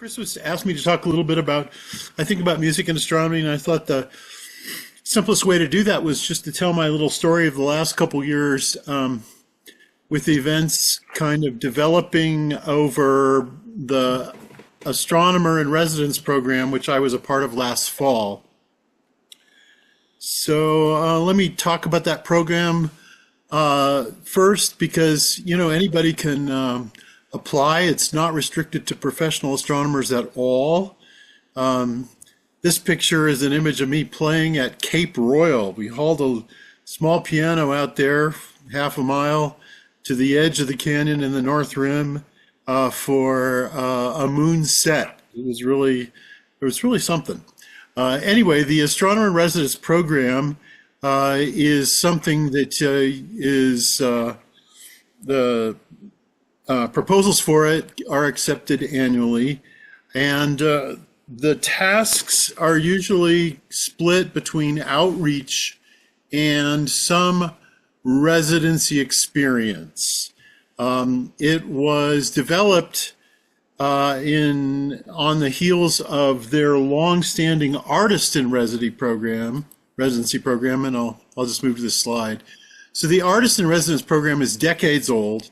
Chris was asked me to talk a little bit about, I think, about music and astronomy, and I thought the simplest way to do that was just to tell my little story of the last couple years, with the events kind of developing over the astronomer in residence program, which I was a part of last fall. So let me talk about that program first, because anybody can apply. It's not restricted to professional astronomers at all. This picture is an image of me playing at Cape Royal. We hauled a small piano out there half a mile to the edge of the canyon in the North Rim for a moon set. It was really something. Anyway, the astronomer in residence program is something that is the proposals for it are accepted annually, and the tasks are usually split between outreach and some residency experience. It was developed on the heels of their long-standing artist in residency program, and I'll just move to this slide. So the artist in residence program is decades old,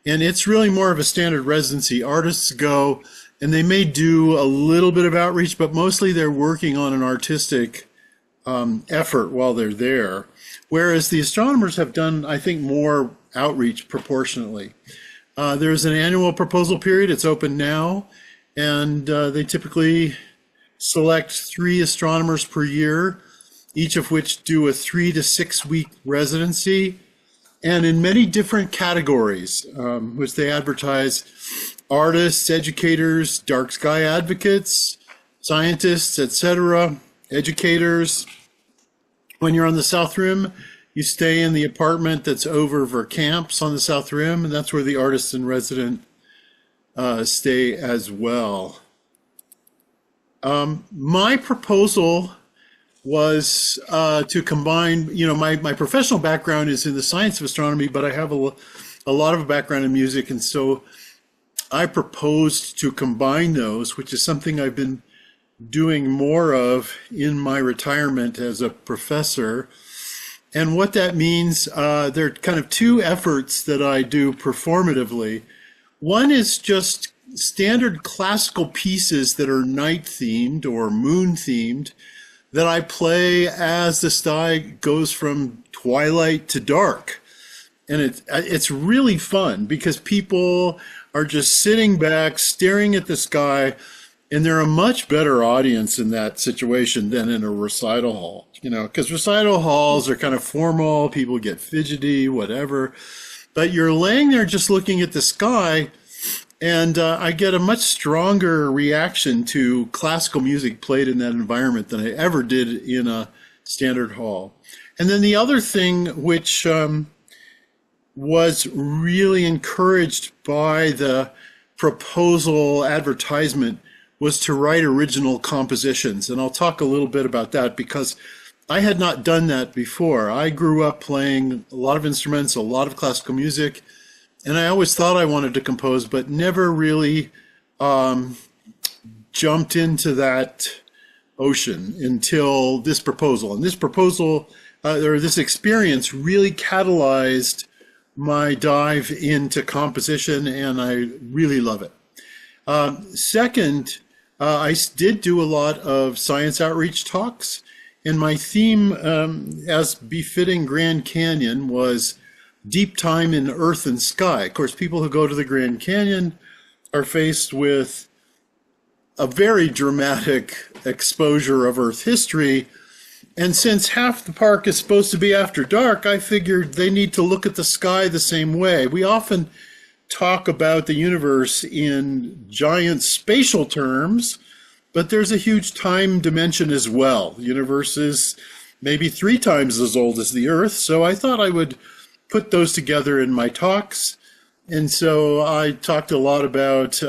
and it's really more of a standard residency. Artists go, and they may do a little bit of outreach, but mostly they're working on an artistic effort while they're there. Whereas the astronomers have done, I think, more outreach proportionately. There's an annual proposal period. It's open now, and they typically select 3 astronomers per year, each of which do a 3 to 6 week residency, and in many different categories, which they advertise: artists, educators, dark sky advocates, scientists, etc., educators. When you're on the South Rim, you stay in the apartment that's over camps on the South Rim, and that's where the artists in residence stay as well. My proposal was to combine, my professional background is in the science of astronomy, but I have a lot of a background in music, and so I proposed to combine those, which is something I've been doing more of in my retirement as a professor. And what that means, there are kind of 2 efforts that I do performatively. One is just standard classical pieces that are night themed or moon themed that I play as the sky goes from twilight to dark. And it's really fun because people are just sitting back, staring at the sky, and they're a much better audience in that situation than in a recital hall, because recital halls are kind of formal, people get fidgety, whatever. But you're laying there just looking at the sky, and I get a much stronger reaction to classical music played in that environment than I ever did in a standard hall. And then the other thing, which was really encouraged by the proposal advertisement, was to write original compositions. And I'll talk a little bit about that because I had not done that before. I grew up playing a lot of instruments, a lot of classical music, and I always thought I wanted to compose, but never really jumped into that ocean until this proposal. And this proposal, or this experience, really catalyzed my dive into composition, and I really love it. Second, I did do a lot of science outreach talks, and my theme, as befitting Grand Canyon, was deep time in earth and sky. Of course, people who go to the Grand Canyon are faced with a very dramatic exposure of Earth history, and since half the park is supposed to be after dark, I figured they need to look at the sky the same way. We often talk about the universe in giant spatial terms, but there's a huge time dimension as well. The universe is maybe 3 times as old as the Earth, so I thought I would put those together in my talks. And so I talked a lot about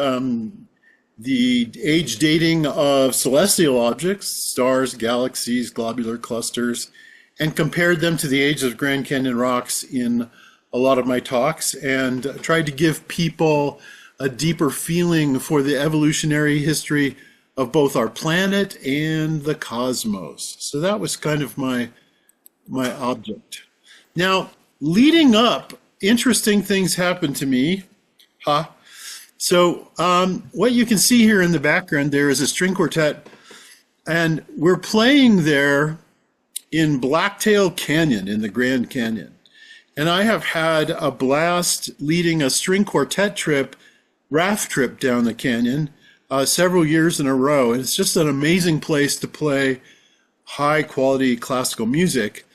the age dating of celestial objects, stars, galaxies, globular clusters, and compared them to the age of Grand Canyon rocks in a lot of my talks, and tried to give people a deeper feeling for the evolutionary history of both our planet and the cosmos. So that was kind of my object. Now, leading up, interesting things happened to me. So what you can see here in the background there is a string quartet, and we're playing there in Blacktail Canyon in the Grand Canyon. And I have had a blast leading a string quartet trip, raft trip down the canyon, several years in a row. And it's just an amazing place to play high quality classical music.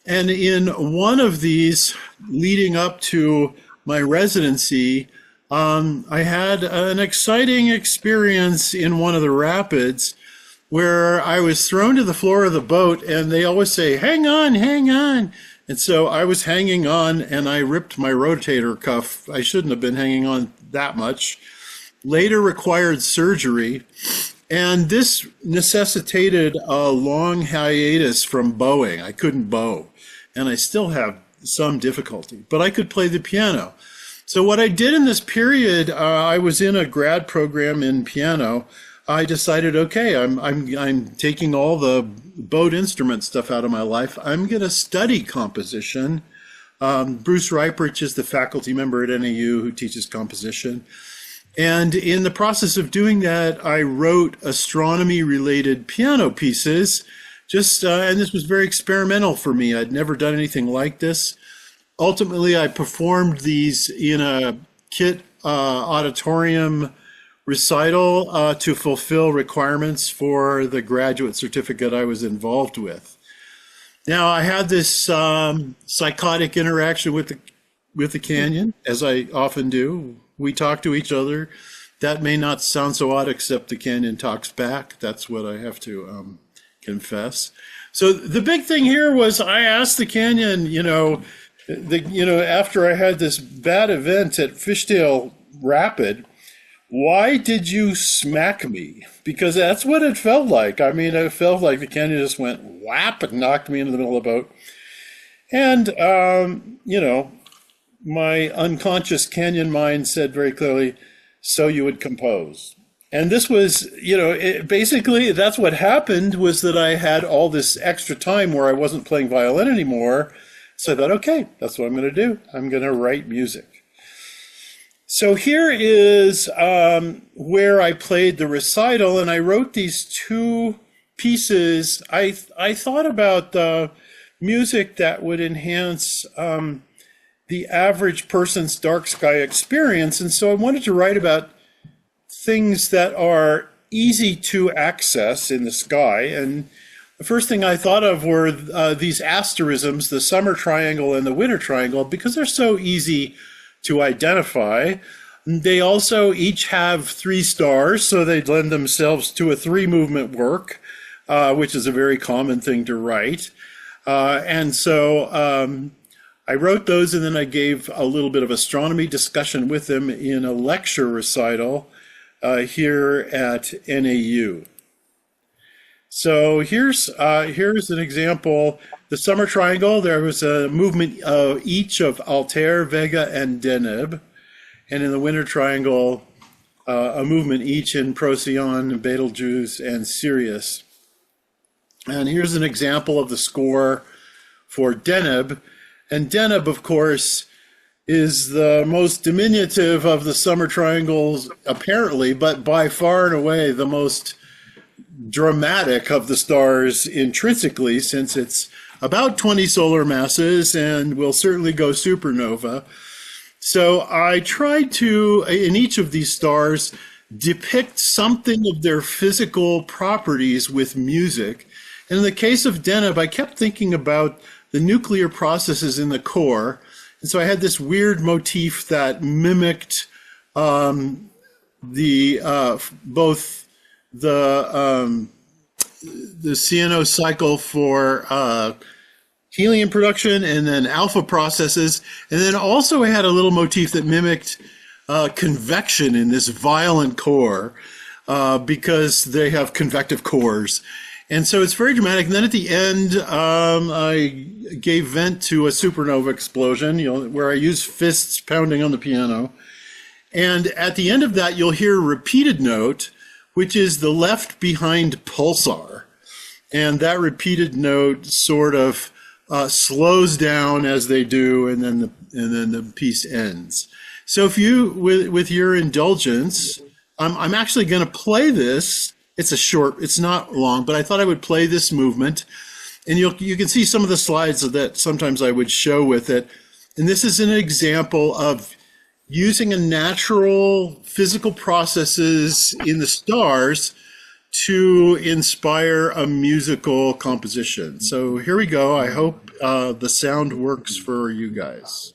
And in one of these leading up to my residency, I had an exciting experience in one of the rapids where I was thrown to the floor of the boat, and they always say, hang on, hang on. And so I was hanging on, and I ripped my rotator cuff. I shouldn't have been hanging on that much. Later required surgery, and this necessitated a long hiatus from bowing. I couldn't bow, and I still have some difficulty, but I could play the piano. So what I did in this period, I was in a grad program in piano. I decided, okay, I'm taking all the bowed instrument stuff out of my life. I'm going to study composition. Bruce Reiprich is the faculty member at NAU who teaches composition. And in the process of doing that, I wrote astronomy-related piano pieces. And this was very experimental for me. I'd never done anything like this. Ultimately, I performed these in a KIT auditorium recital to fulfill requirements for the graduate certificate I was involved with. Now, I had this psychotic interaction with the canyon, as I often do. We talk to each other. That may not sound so odd, except the canyon talks back. That's what I have to confess. So the big thing here was I asked the canyon, after I had this bad event at Fishtail Rapid, why did you smack me? Because that's what it felt like. I mean, it felt like the canyon just went whap and knocked me into the middle of the boat. And, my unconscious canyon mind said very clearly, so you would compose. And this was, basically that's what happened, was that I had all this extra time where I wasn't playing violin anymore. So I thought, okay, that's what I'm going to do. I'm going to write music. So here is where I played the recital, and I wrote these two pieces. I thought about music that would enhance the average person's dark sky experience, and so I wanted to write about things that are easy to access in the sky. And the first thing I thought of were these asterisms, the summer triangle and the winter triangle, because they're so easy to identify. They also each have 3 stars, so they lend themselves to a 3-movement work, which is a very common thing to write. And so I wrote those, and then I gave a little bit of astronomy discussion with them in a lecture recital here at NAU. So here's an example. The summer triangle, there was a movement each of Altair, Vega, and Deneb. And in the winter triangle, a movement each in Procyon, Betelgeuse, and Sirius. And here's an example of the score for Deneb. And Deneb, of course, is the most diminutive of the summer triangles, apparently, but by far and away the most dramatic of the stars intrinsically, since it's about 20 solar masses and will certainly go supernova. So I tried to, in each of these stars, depict something of their physical properties with music. And in the case of Deneb, I kept thinking about the nuclear processes in the core. And so I had this weird motif that mimicked both the CNO cycle for helium production, and then alpha processes. And then also I had a little motif that mimicked convection in this violent core because they have convective cores. And so it's very dramatic. And then at the end, I gave vent to a supernova explosion, where I used fists pounding on the piano. And at the end of that, you'll hear a repeated note, which is the left behind pulsar. And that repeated note sort of slows down as they do, and then the piece ends. So if you, with your indulgence, I'm actually going to play this. It's not long, but I thought I would play this movement. And you can see some of the slides that sometimes I would show with it. And this is an example of using a natural physical processes in the stars to inspire a musical composition. So here we go. I hope the sound works for you guys.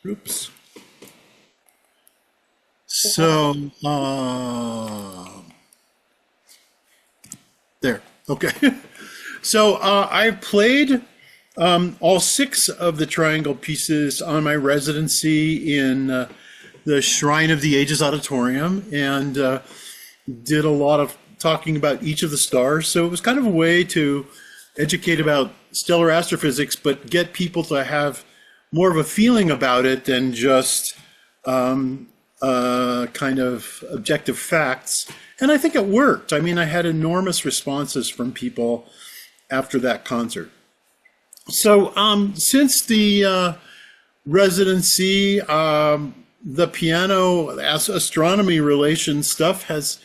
Oops. So, there. Okay. So I played all 6 of the triangle pieces on my residency in the Shrine of the Ages Auditorium, and did a lot of talking about each of the stars. So it was kind of a way to educate about stellar astrophysics, but get people to have more of a feeling about it than just kind of objective facts. And I think it worked. I mean, I had enormous responses from people after that concert. So since the residency, the piano astronomy relation stuff has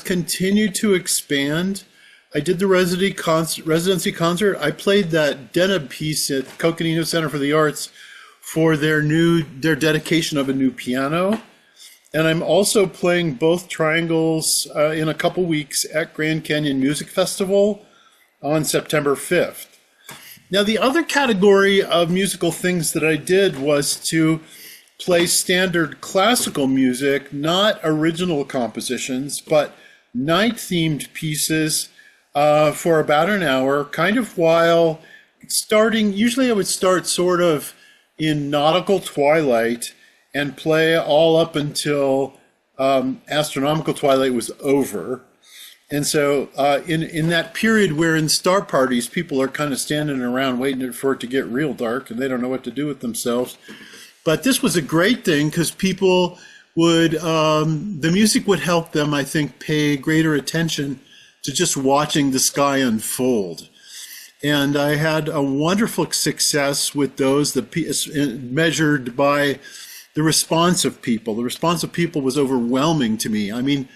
continued to expand. I did the residency concert. I played that Deneb piece at Coconino Center for the Arts for their dedication of a new piano. And I'm also playing both triangles in a couple weeks at Grand Canyon Music Festival on September 5th. Now, the other category of musical things that I did was to play standard classical music, not original compositions, but night-themed pieces for about an hour, kind of while starting. Usually I would start sort of in nautical twilight and play all up until astronomical twilight was over. And so in that period where in star parties, people are kind of standing around waiting for it to get real dark and they don't know what to do with themselves. But this was a great thing because people would, the music would help them, I think, pay greater attention to just watching the sky unfold. And I had a wonderful success with those, measured by the response of people. The response of people was overwhelming to me. I mean,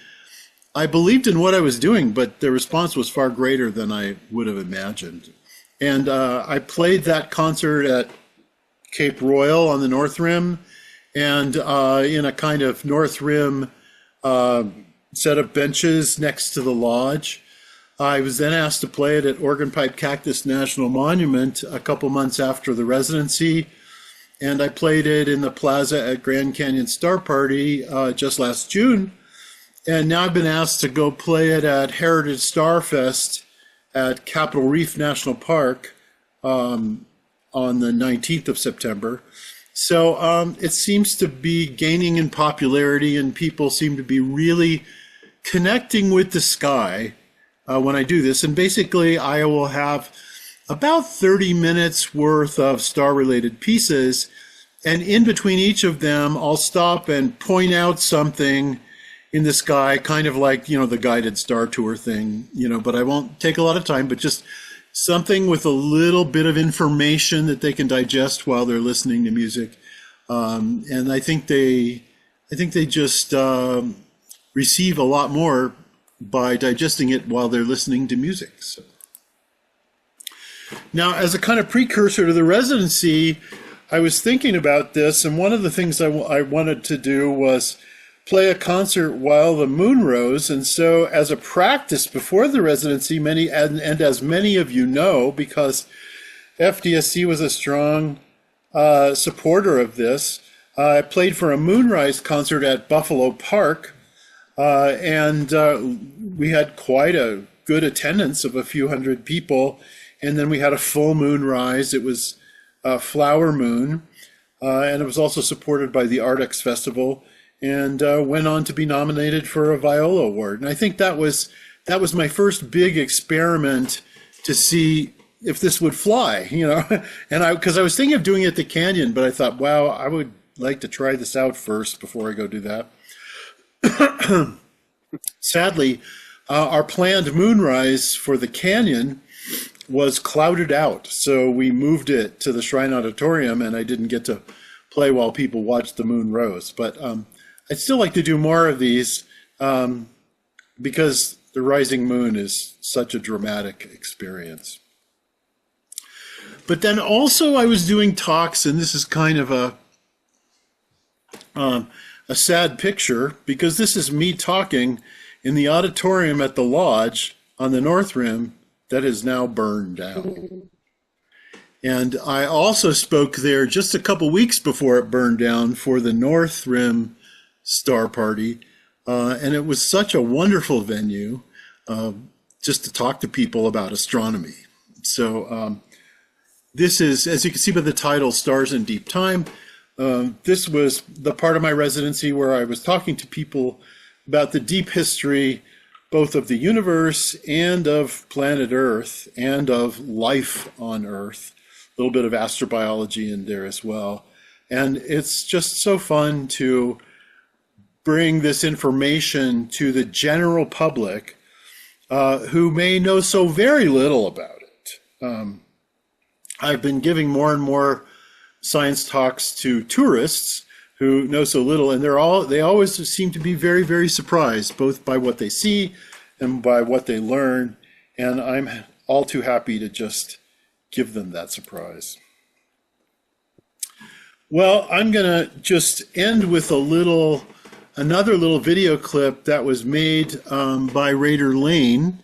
I believed in what I was doing, but the response was far greater than I would have imagined. And I played that concert at Cape Royal on the North Rim, and in a kind of North Rim set of benches next to the lodge. I was then asked to play it at Organ Pipe Cactus National Monument a couple months after the residency, and I played it in the plaza at Grand Canyon Star Party just last June. And now I've been asked to go play it at Heritage Starfest at Capitol Reef National Park on the 19th of September. So it seems to be gaining in popularity, and people seem to be really connecting with the sky when I do this. And basically, I will have about 30 minutes worth of star-related pieces. And in between each of them, I'll stop and point out something in the sky, kind of like, the guided star tour thing, but I won't take a lot of time, but just something with a little bit of information that they can digest while they're listening to music. And I think they just receive a lot more by digesting it while they're listening to music. So. Now, as a kind of precursor to the residency, I was thinking about this, and one of the things I wanted to do was play a concert while the moon rose. And so as a practice before the residency, and as many of you know, because FDSC was a strong supporter of this, I played for a moonrise concert at Buffalo Park, and we had quite a good attendance of a few hundred people. And then we had a full moonrise. It was a flower moon, and it was also supported by the Artex Festival, and went on to be nominated for a Viola Award. And I think that was my first big experiment to see if this would fly, And because I was thinking of doing it at the Canyon, but I thought, wow, I would like to try this out first before I go do that. Sadly, our planned moonrise for the Canyon was clouded out, so we moved it to the Shrine Auditorium, and I didn't get to play while people watched the moon rose. But I'd still like to do more of these because the rising moon is such a dramatic experience. But then also I was doing talks, and this is kind of a sad picture, because this is me talking in the auditorium at the lodge on the North Rim that is now burned down. And I also spoke there just a couple weeks before it burned down for the North Rim Star Party, and it was such a wonderful venue just to talk to people about astronomy. So this is, as you can see by the title, Stars in Deep Time. This was the part of my residency where I was talking to people about the deep history, both of the universe and of planet Earth and of life on Earth. A little bit of astrobiology in there as well. And it's just so fun to bring this information to the general public who may know so very little about it. I've been giving more and more science talks to tourists who know so little, and they always seem to be very, very surprised, both by what they see and by what they learn. And I'm all too happy to just give them that surprise. Well, I'm going to just end with another little video clip that was made by Raider Lane,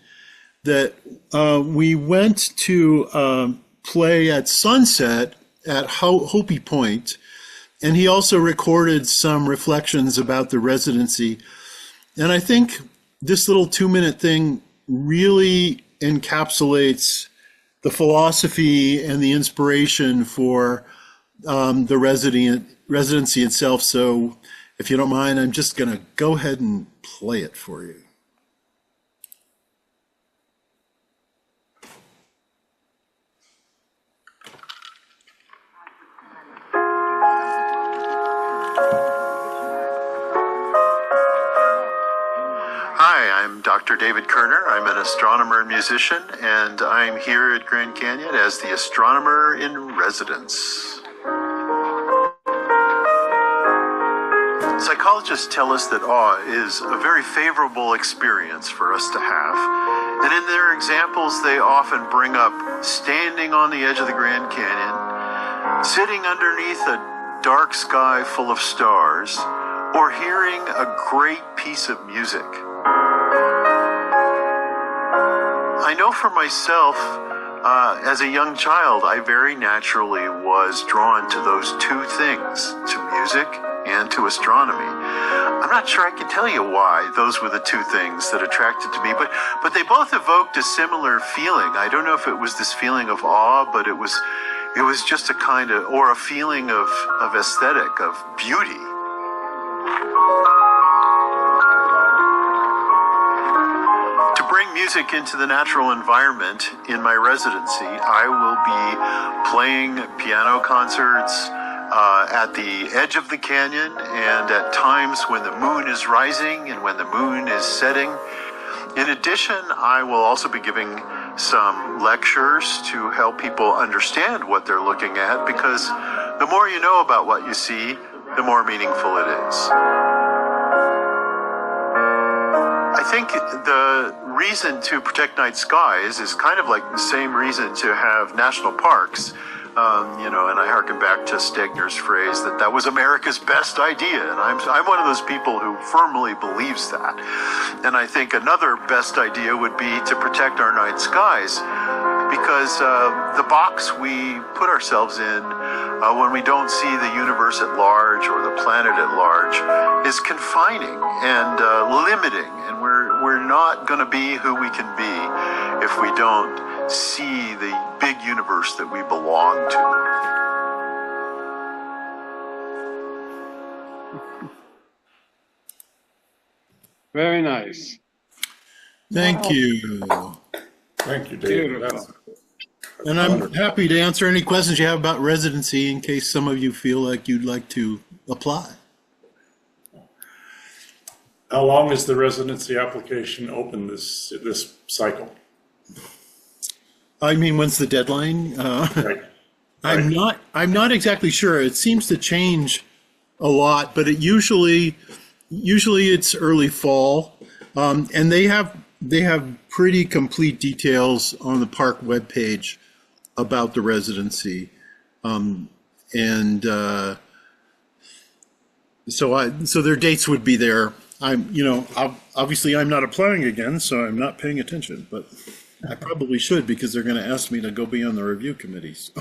that we went to play at sunset at Hopi Point. And he also recorded some reflections about the residency. And I think this little 2-minute thing really encapsulates the philosophy and the inspiration for the residency itself. So if you don't mind, I'm just going to go ahead and play it for you. Hi, I'm Dr. David Koerner. I'm an astronomer and musician, and I'm here at Grand Canyon as the astronomer in residence. Psychologists tell us that awe is a very favorable experience for us to have. And in their examples, they often bring up standing on the edge of the Grand Canyon, sitting underneath a dark sky full of stars, or hearing a great piece of music. I know for myself, as a young child, I very naturally was drawn to those two things, to music and to astronomy. I'm not sure I can tell you why those were the two things that attracted to me, but they both evoked a similar feeling. I don't know if it was this feeling of awe, but it was just a kind of, or a feeling of aesthetic, of beauty. To bring music into the natural environment in my residency, I will be playing piano concerts at the edge of the canyon and at times when the moon is rising and when the moon is setting. In addition, I will also be giving some lectures to help people understand what they're looking at, because the more you know about what you see, the more meaningful it is. I think the reason to protect night skies is kind of like the same reason to have national parks. And I harken back to Stegner's phrase that was America's best idea. And I'm one of those people who firmly believes that. And I think another best idea would be to protect our night skies, because the box we put ourselves in when we don't see the universe at large or the planet at large is confining and limiting. And we're not going to be who we can be if we don't see the big universe that we belong to. Very nice. Thank you. Thank you, David. Beautiful. And I'm happy to answer any questions you have about residency in case some of you feel like you'd like to apply. How long is the residency application open this cycle? I mean, when's the deadline? Right. I'm not exactly sure. It seems to change a lot, but it usually it's early fall, and they have pretty complete details on the park webpage about the residency, so their dates would be there. Obviously I'm not applying again, so I'm not paying attention, but I probably should, because they're going to ask me to go be on the review committees.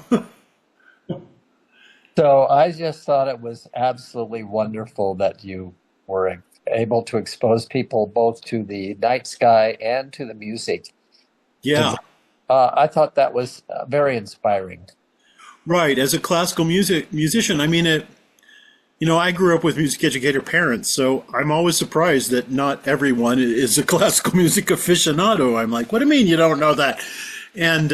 So I just thought it was absolutely wonderful that you were able to expose people both to the night sky and to the music. Yeah. I thought that was very inspiring. Right. As a classical musician, I mean, I grew up with music educator parents, so I'm always surprised that not everyone is a classical music aficionado. I'm like, what do you mean you don't know that? And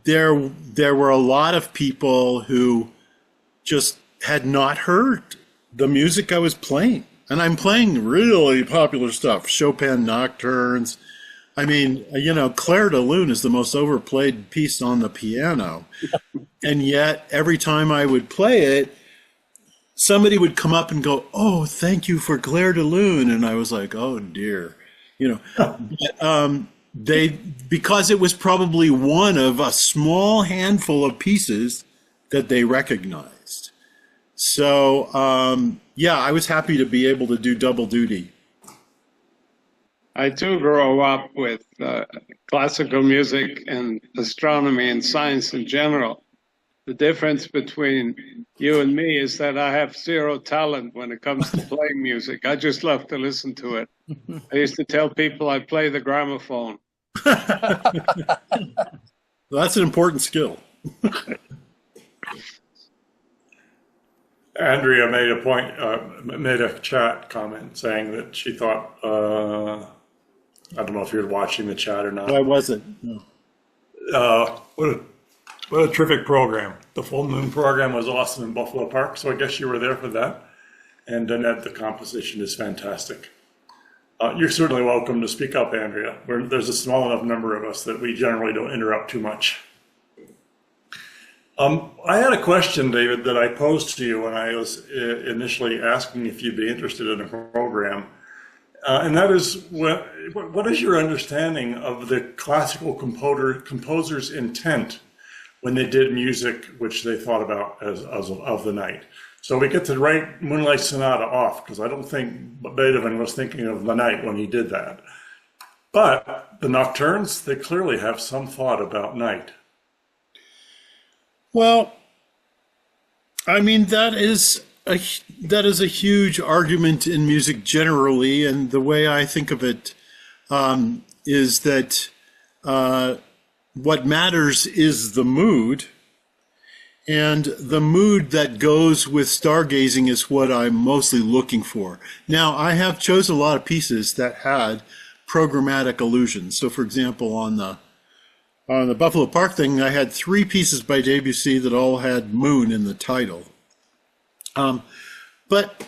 there were a lot of people who just had not heard the music I was playing. And I'm playing really popular stuff, Chopin nocturnes. I mean, Clair de Lune is the most overplayed piece on the piano. And yet, every time I would play it, somebody would come up and go, "Oh, thank you for Clair de Lune." And I was like, "Oh dear." But, because it was probably one of a small handful of pieces that they recognized. So, I was happy to be able to do double duty. I too grew up with classical music and astronomy and science in general. The difference between you and me is that I have zero talent when it comes to playing music. I just love to listen to it. I used to tell people I play the gramophone. That's an important skill. Andrea made a chat comment saying that she thought, I don't know if you're watching the chat or not. I wasn't. No. What a terrific program. The full moon program was awesome in Buffalo Park, so I guess you were there for that. And Annette, the composition is fantastic. You're certainly welcome to speak up, Andrea. There's a small enough number of us that we generally don't interrupt too much. I had a question, David, that I posed to you when I was initially asking if you'd be interested in a program. And that is, what is your understanding of the classical composer's intent when they did music which they thought about as of the night? So we get to write Moonlight Sonata off, because I don't think Beethoven was thinking of the night when he did that. But the nocturnes, they clearly have some thought about night. Well, I mean, that is a huge argument in music generally, and the way I think of it is that what matters is the mood, and the mood that goes with stargazing is what I'm mostly looking for. Now, I have chosen a lot of pieces that had programmatic allusions. So, for example, on the Buffalo Park thing, I had 3 pieces by Debussy that all had moon in the title. But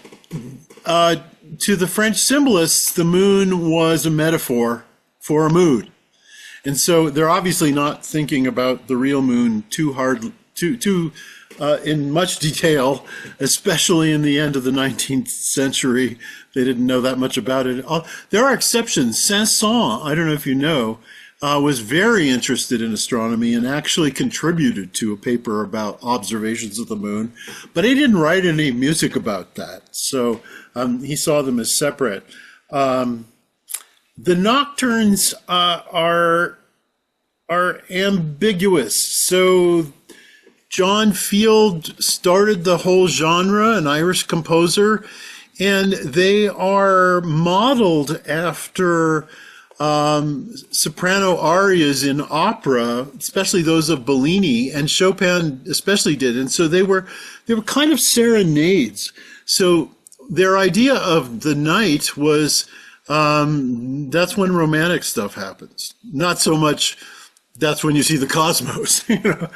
to the French symbolists, the moon was a metaphor for a mood. And so they're obviously not thinking about the real moon too in much detail, especially in the end of the 19th century. They didn't know that much about it. There are exceptions. Saint-Saëns, I don't know if you know, was very interested in astronomy and actually contributed to a paper about observations of the moon, but he didn't write any music about that. So he saw them as separate. The nocturnes are ambiguous. So John Field started the whole genre, an Irish composer, and they are modeled after soprano arias in opera, especially those of Bellini, and Chopin especially did. And so they were kind of serenades. So their idea of the night was that's when romantic stuff happens. Not so much that's when you see the cosmos. You know?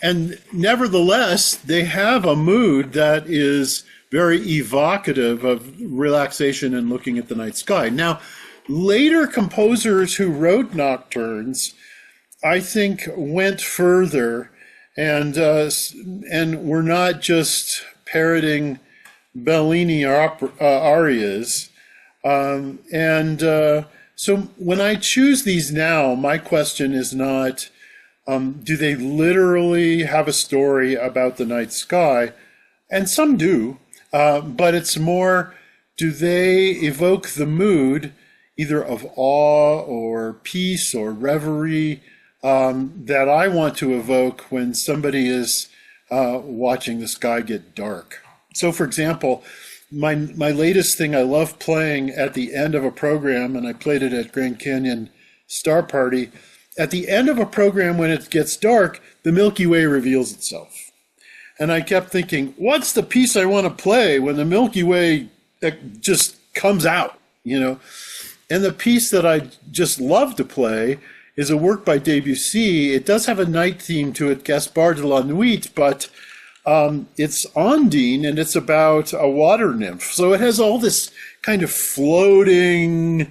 And nevertheless, they have a mood that is very evocative of relaxation and looking at the night sky. Now, later composers who wrote nocturnes, I think, went further and were not just parroting Bellini arias. So when I choose these now, my question is not, do they literally have a story about the night sky? And some do, but it's more, do they evoke the mood either of awe or peace or reverie that I want to evoke when somebody is watching the sky get dark. So, for example, my latest thing I love playing at the end of a program, and I played it at Grand Canyon Star Party, at the end of a program when it gets dark, the Milky Way reveals itself. And I kept thinking, what's the piece I want to play when the Milky Way just comes out, you know? And the piece that I just love to play is a work by Debussy. It does have a night theme to it, Gaspard de la Nuit, but it's Ondine, and it's about a water nymph. So it has all this kind of floating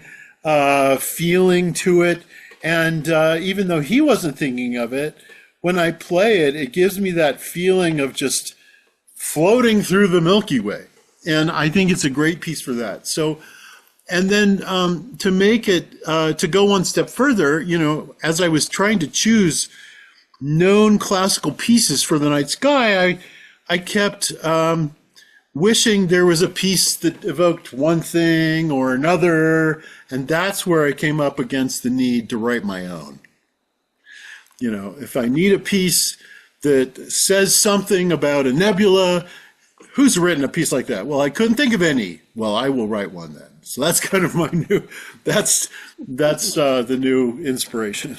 feeling to it. And even though he wasn't thinking of it, when I play it, it gives me that feeling of just floating through the Milky Way. And I think it's a great piece for that. So, and then to make it, to go one step further, you know, as I was trying to choose known classical pieces for the night sky, I kept wishing there was a piece that evoked one thing or another, and that's where I came up against the need to write my own. You know, if I need a piece that says something about a nebula. Who's written a piece like that? Well, I couldn't think of any. Well, I will write one then. So that's kind of my new, that's the new inspiration.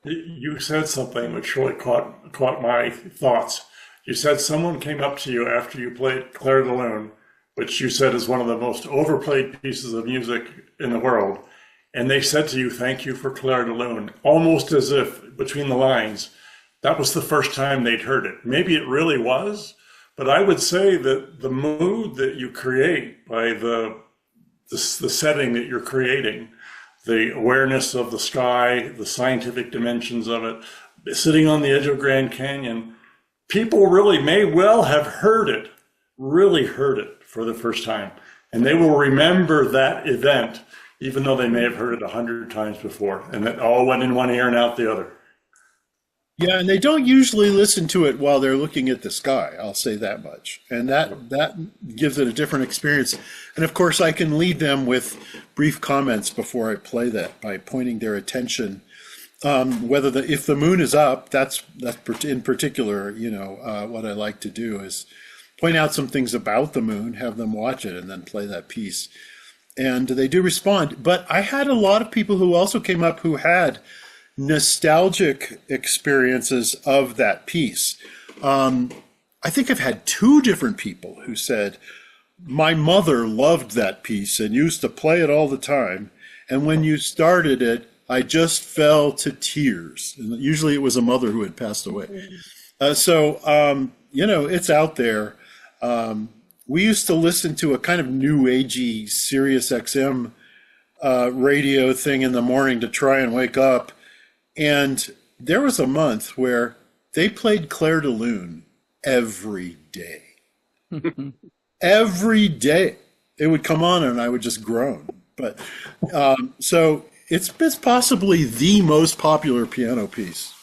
You said something which really caught my thoughts. You said someone came up to you after you played Clair de Lune, which you said is one of the most overplayed pieces of music in the world. And they said to you, thank you for Clair de Lune, almost as if between the lines, that was the first time they'd heard it. Maybe it really was, but I would say that the mood that you create by the setting that you're creating, the awareness of the sky, the scientific dimensions of it, sitting on the edge of Grand Canyon, people really may well have heard it, really heard it for the first time. And they will remember that event, even though they may have heard it 100 times before, and it all went in one ear and out the other. Yeah, and they don't usually listen to it while they're looking at the sky, I'll say that much. And that gives it a different experience. And of course, I can lead them with brief comments before I play that by pointing their attention. If the moon is up, that's in particular, what I like to do is point out some things about the moon, have them watch it, and then play that piece. And they do respond. But I had a lot of people who also came up who had nostalgic experiences of that piece. I think I've had two different people who said, my mother loved that piece and used to play it all the time. And when you started it, I just fell to tears. And usually it was a mother who had passed away. It's out there. We used to listen to a kind of new agey Sirius XM radio thing in the morning to try and wake up. And there was a month where they played Clair de Lune every day. Every day. It would come on and I would just groan. But so it's possibly the most popular piano piece.